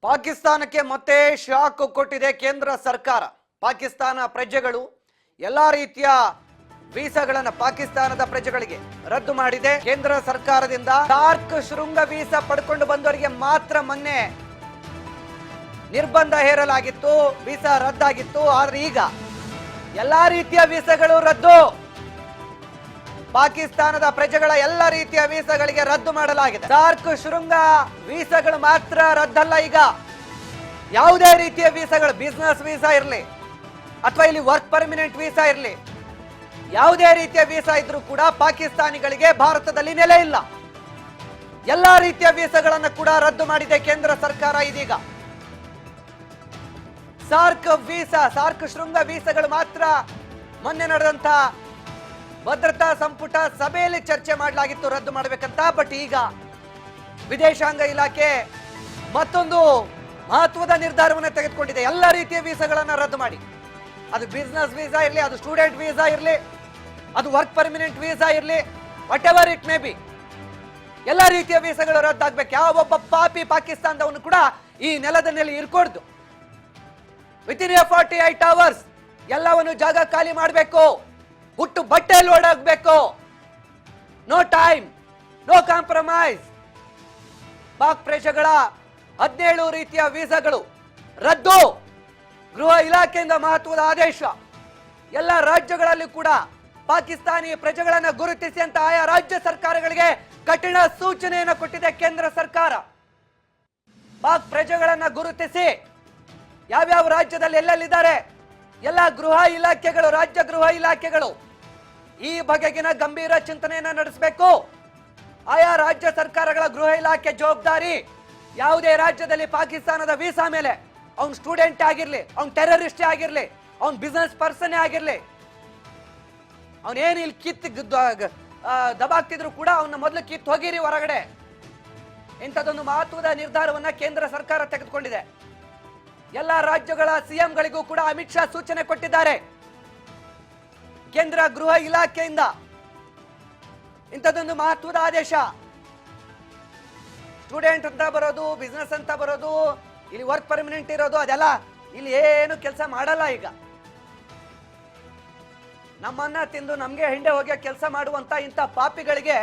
ಪಾಕಿಸ್ತಾನಕ್ಕೆ ಮತ್ತೆ ಶಾಕ್ ಕೊಟ್ಟಿದೆ ಕೇಂದ್ರ ಸರ್ಕಾರ. ಪಾಕಿಸ್ತಾನ ಪ್ರಜೆಗಳು ಎಲ್ಲಾ ರೀತಿಯ ವೀಸಾಗಳನ್ನು ಪಾಕಿಸ್ತಾನದ ಪ್ರಜೆಗಳಿಗೆ ರದ್ದು ಮಾಡಿದೆ ಕೇಂದ್ರ ಸರ್ಕಾರದಿಂದ. ಸಾರ್ಕ್ ಶೃಂಗ ವೀಸಾ ಪಡ್ಕೊಂಡು ಬಂದವರಿಗೆ ಮಾತ್ರ ಮೊನ್ನೆ ನಿರ್ಬಂಧ ಹೇರಲಾಗಿತ್ತು, ವೀಸಾ ರದ್ದಾಗಿತ್ತು. ಆದ್ರೆ ಈಗ ಎಲ್ಲಾ ರೀತಿಯ ವೀಸಾಗಳು ರದ್ದು. ಪಾಕಿಸ್ತಾನದ ಪ್ರಜೆಗಳ ಎಲ್ಲ ರೀತಿಯ ವೀಸಾಗಳಿಗೆ ರದ್ದು ಮಾಡಲಾಗಿದೆ. ಸಾರ್ಕ್ ಶೃಂಗ ವೀಸಾಗಳು ಮಾತ್ರ ರದ್ದಲ್ಲ. ಈಗ ಯಾವುದೇ ರೀತಿಯ ವೀಸಾಗಳು, ಬಿಸಿನೆಸ್ ವೀಸಾ ಇರಲಿ ಅಥವಾ ಇಲ್ಲಿ ವರ್ಕ್ ಪರ್ಮಿನೆಂಟ್ ವೀಸಾ ಇರಲಿ, ಯಾವುದೇ ರೀತಿಯ ವೀಸಾ ಇದ್ರೂ ಕೂಡ ಪಾಕಿಸ್ತಾನಿಗಳಿಗೆ ಭಾರತದಲ್ಲಿ ನೆಲೆ ಇಲ್ಲ. ಎಲ್ಲಾ ರೀತಿಯ ವೀಸಾಗಳನ್ನು ಕೂಡ ರದ್ದು ಮಾಡಿದೆ ಕೇಂದ್ರ ಸರ್ಕಾರ. ಇದೀಗ ಸಾರ್ಕ್ ಶೃಂಗ ವೀಸಾಗಳು ಮಾತ್ರ ಮೊನ್ನೆ ನಡೆದಂತ ಭದ್ರತಾ ಸಂಪುಟ ಸಭೆಯಲ್ಲಿ ಚರ್ಚೆ ಮಾಡಲಾಗಿತ್ತು ರದ್ದು ಮಾಡಬೇಕಂತ. ಬಟ್ ಈಗ ವಿದೇಶಾಂಗ ಇಲಾಖೆ ಮತ್ತೊಂದು ಮಹತ್ವದ ನಿರ್ಧಾರವನ್ನು ತೆಗೆದುಕೊಂಡಿದೆ. ಎಲ್ಲ ರೀತಿಯ ವೀಸಾಗಳನ್ನು ರದ್ದು ಮಾಡಿ, ಅದು ಬಿಸಿನೆಸ್ ವೀಸಾ ಇರಲಿ, ಅದು ಸ್ಟೂಡೆಂಟ್ ವೀಸಾ ಇರಲಿ, ಅದು ವರ್ಕ್ ಪರ್ಮಿನೆಂಟ್ ವೀಸಾ ಇರಲಿ, what ever it may be, ಎಲ್ಲ ರೀತಿಯ ವೀಸಾಗಳು ರದ್ದಾಗಬೇಕು. ಯಾವೊಬ್ಬ ಪಾಪಿ ಪಾಕಿಸ್ತಾನದವನು ಕೂಡ ಈ ನೆಲದ ಮೇಲೆ ಇರ್ಕೊಡ್ದು. ವಿತಿನ್ 48 hours ಎಲ್ಲವನ್ನು ಜಾಗ ಖಾಲಿ ಮಾಡಬೇಕು, ಹುಟ್ಟು ಬಟ್ಟೆಯಲ್ಲಿ ಓಡಾಗಬೇಕು. No time, no compromise. Pak ಪ್ರಜೆಗಳ 17 ರೀತಿಯ ವೀಸಾಗಳು ರದ್ದು. ಗೃಹ ಇಲಾಖೆಯಿಂದ ಮಹತ್ವದ ಆದೇಶ. ಎಲ್ಲ ರಾಜ್ಯಗಳಲ್ಲಿ ಕೂಡ ಪಾಕಿಸ್ತಾನಿ ಪ್ರಜೆಗಳನ್ನು ಗುರುತಿಸಿ ಅಂತ ಆಯಾ ರಾಜ್ಯ ಸರ್ಕಾರಗಳಿಗೆ ಕಠಿಣ ಸೂಚನೆಯನ್ನು ಕೊಟ್ಟಿದೆ ಕೇಂದ್ರ ಸರ್ಕಾರ. ಪಾಕ್ ಪ್ರಜೆಗಳನ್ನು ಗುರುತಿಸಿ ಯಾವ್ಯಾವ ರಾಜ್ಯದಲ್ಲಿ ಎಲ್ಲೆಲ್ಲಿದ್ದಾರೆ ಎಲ್ಲ ಗೃಹ ಇಲಾಖೆಗಳು, ರಾಜ್ಯ ಗೃಹ ಇಲಾಖೆಗಳು ಈ ಬಗೆಗಿನ ಗಂಭೀರ ಚಿಂತನೆಯನ್ನ ನಡೆಸಬೇಕು. ಆಯಾ ರಾಜ್ಯ ಸರ್ಕಾರಗಳ ಗೃಹ ಇಲಾಖೆ ಜವಾಬ್ದಾರಿ. ಯಾವುದೇ ರಾಜ್ಯದಲ್ಲಿ ಪಾಕಿಸ್ತಾನದ ವೀಸಾ ಮೇಲೆ ಅವ್ನು ಸ್ಟೂಡೆಂಟ್ ಆಗಿರ್ಲಿ, ಅವ್ನು ಟೆರರಿಸ್ಟ್ ಆಗಿರ್ಲಿ, ಅವ್ನು ಬಿಸಿನೆಸ್ ಪರ್ಸನ್ ಆಗಿರ್ಲಿ, ಅವನೇನು ಇಲ್ಲಿ ದಬಾಕ್ತಿದ್ರು ಕೂಡ ಅವನ್ನ ಮೊದಲು ಕಿತ್ತು ಹೋಗಿರಿ ಹೊರಗಡೆ. ಇಂಥದ್ದೊಂದು ಮಹತ್ವದ ನಿರ್ಧಾರವನ್ನ ಕೇಂದ್ರ ಸರ್ಕಾರ ತೆಗೆದುಕೊಂಡಿದೆ. ಎಲ್ಲ ರಾಜ್ಯಗಳ ಸಿಎಂಗಳಿಗೂ ಕೂಡ ಅಮಿತ್ ಶಾ ಸೂಚನೆ ಕೊಟ್ಟಿದ್ದಾರೆ. ಕೇಂದ್ರ ಗೃಹ ಇಲಾಖೆಯಿಂದ ಇಂಥದ್ದೊಂದು ಮಹತ್ವದ ಆದೇಶ. ಸ್ಟೂಡೆಂಟ್ ಅಂತ ಬರೋದು, ಬಿಸ್ನೆಸ್ ಅಂತ ಬರೋದು, ಇಲ್ಲಿ ವರ್ಕ್ ಪರ್ಮನೆಂಟ್ ಇರೋದು, ಅದೆಲ್ಲ ಇಲ್ಲಿ ಏನು ಕೆಲಸ ಮಾಡಲ್ಲ. ಈಗ ನಮ್ಮನ್ನ ತಿಂದು ನಮ್ಗೆ ಹಿಂದೆ ಹೋಗಿ ಕೆಲಸ ಮಾಡುವಂತ ಇಂಥ ಪಾಪಿಗಳಿಗೆ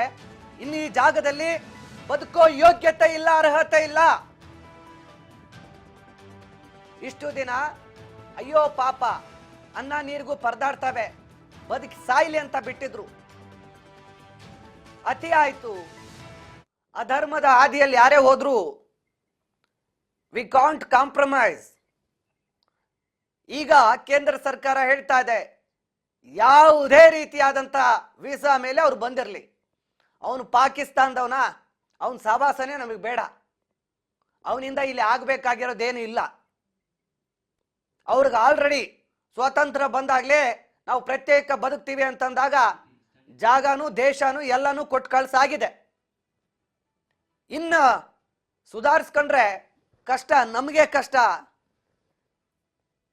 ಇಲ್ಲಿ ಈ ಜಾಗದಲ್ಲಿ ಬದುಕೋ ಯೋಗ್ಯತೆ ಇಲ್ಲ, ಅರ್ಹತೆ ಇಲ್ಲ. ಇಷ್ಟು ದಿನ ಅಯ್ಯೋ ಪಾಪ ಅನ್ನ ನೀರಿಗೂ ಪರದಾಡ್ತವೆ, ಬದುಕಿ ಸಾಯಿಲಿ ಅಂತ ಬಿಟ್ಟಿದ್ರು. ಅತಿ ಆಯ್ತು. ಅಧರ್ಮದ ಹಾದಿಯಲ್ಲಿ ಯಾರೇ ಹೋದ್ರು ವಿ ಕಾಂಟ್ ಕಾಂಪ್ರಮೈಸ್. ಈಗ ಕೇಂದ್ರ ಸರ್ಕಾರ ಹೇಳ್ತಾ ಇದೆ, ಯಾವುದೇ ರೀತಿಯಾದಂತ ವೀಸಾ ಮೇಲೆ ಅವ್ರು ಬಂದಿರಲಿ, ಅವನು ಪಾಕಿಸ್ತಾನದವನ, ಅವನ ಸಹವಾಸನೆ ನಮಗೆ ಬೇಡ, ಅವನಿಂದ ಇಲ್ಲಿ ಆಗ್ಬೇಕಾಗಿರೋದೇನು ಇಲ್ಲ. ಅವ್ರಿಗೆ ಆಲ್ರೆಡಿ ಸ್ವಾತಂತ್ರ್ಯ ಬಂದಾಗ್ಲೇ ನಾವು ಪ್ರತ್ಯೇಕ ಬದುಕ್ತೀವಿ ಅಂತಂದಾಗ ಜಾಗನೂ ದೇಶನೂ ಎಲ್ಲನೂ ಕೊಟ್ಟು ಕಳ್ಸಾಗಿದೆ. ಇನ್ನ ಸುಧಾರಿಸ್ಕೊಂಡ್ರೆ ಕಷ್ಟ, ನಮಗೆ ಕಷ್ಟ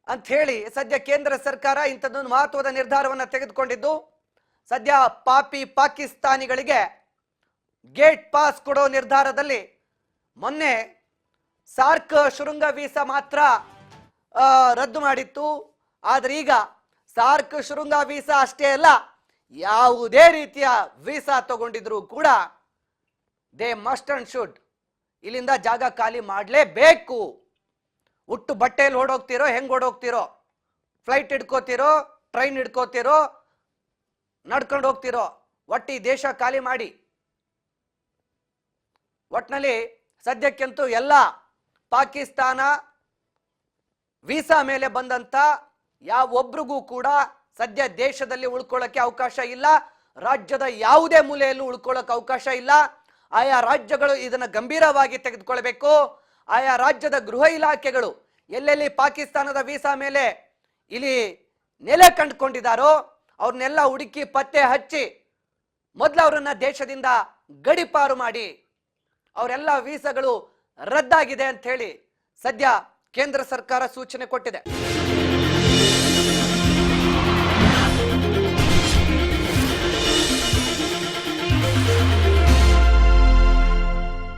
ಅಂತ ಹೇಳಿ ಸದ್ಯ ಕೇಂದ್ರ ಸರ್ಕಾರ ಇಂಥದ್ದೊಂದು ಮಹತ್ವದ ನಿರ್ಧಾರವನ್ನು ತೆಗೆದುಕೊಂಡಿದ್ದು. ಸದ್ಯ ಪಾಪಿ ಪಾಕಿಸ್ತಾನಿಗಳಿಗೆ ಗೇಟ್ ಪಾಸ್ ಕೊಡೋ ನಿರ್ಧಾರದಲ್ಲಿ ಮೊನ್ನೆ ಸಾರ್ಕ್ ಶೃಂಗ ವೀಸಾ ಮಾತ್ರ ರದ್ದು ಮಾಡಿತ್ತು. ಆದ್ರೆ ಈಗ ಸಾರ್ಕ್ ಶೃಂಗ ವೀಸಾ ಅಷ್ಟೇ ಅಲ್ಲ, ಯಾವುದೇ ರೀತಿಯ ವೀಸಾ ತಗೊಂಡಿದ್ರು ಕೂಡ ದೇ ಮಸ್ಟ್ ಅಂಡ್ ಶುಡ್ ಇಲ್ಲಿಂದ ಜಾಗ ಖಾಲಿ ಮಾಡಲೇಬೇಕು. ಹುಟ್ಟು ಬಟ್ಟೆಯಲ್ಲಿ ಓಡೋಗ್ತಿರೋ, ಹೆಂಗ್ ಓಡೋಗ್ತಿರೋ, ಫ್ಲೈಟ್ ಹಿಡ್ಕೋತಿರೋ, ಟ್ರೈನ್ ಹಿಡ್ಕೋತಿರೋ, ನಡ್ಕೊಂಡು ಹೋಗ್ತಿರೋ, ಒಟ್ಟು ಈ ದೇಶ ಖಾಲಿ ಮಾಡಿ. ಒಟ್ಟಿನಲ್ಲಿ ಸದ್ಯಕ್ಕಂತೂ ಎಲ್ಲ ಪಾಕಿಸ್ತಾನ ವೀಸಾ ಮೇಲೆ ಬಂದಂತ ಯಾವೊಬ್ರಿಗೂ ಕೂಡ ಸದ್ಯ ದೇಶದಲ್ಲಿ ಉಳ್ಕೊಳ್ಳೋಕೆ ಅವಕಾಶ ಇಲ್ಲ. ರಾಜ್ಯದ ಯಾವುದೇ ಮೂಲೆಯಲ್ಲೂ ಉಳ್ಕೊಳ್ಳೋಕೆ ಅವಕಾಶ ಇಲ್ಲ. ಆಯಾ ರಾಜ್ಯಗಳು ಇದನ್ನ ಗಂಭೀರವಾಗಿ ತೆಗೆದುಕೊಳ್ಬೇಕು. ಆಯಾ ರಾಜ್ಯದ ಗೃಹ ಇಲಾಖೆಗಳು ಎಲ್ಲೆಲ್ಲಿ ಪಾಕಿಸ್ತಾನದ ವೀಸಾ ಮೇಲೆ ಇಲ್ಲಿ ನೆಲೆ ಕಂಡುಕೊಂಡಿದ್ದಾರೋ ಅವ್ರನ್ನೆಲ್ಲ ಹುಡುಕಿ ಪತ್ತೆ ಹಚ್ಚಿ ಮೊದಲು ಅವರನ್ನ ದೇಶದಿಂದ ಗಡಿಪಾರು ಮಾಡಿ ಅವರೆಲ್ಲ ವೀಸಾಗಳು ರದ್ದಾಗಿದೆ ಅಂತ ಹೇಳಿ ಸದ್ಯ ಕೇಂದ್ರ ಸರ್ಕಾರ ಸೂಚನೆ ಕೊಟ್ಟಿದೆ.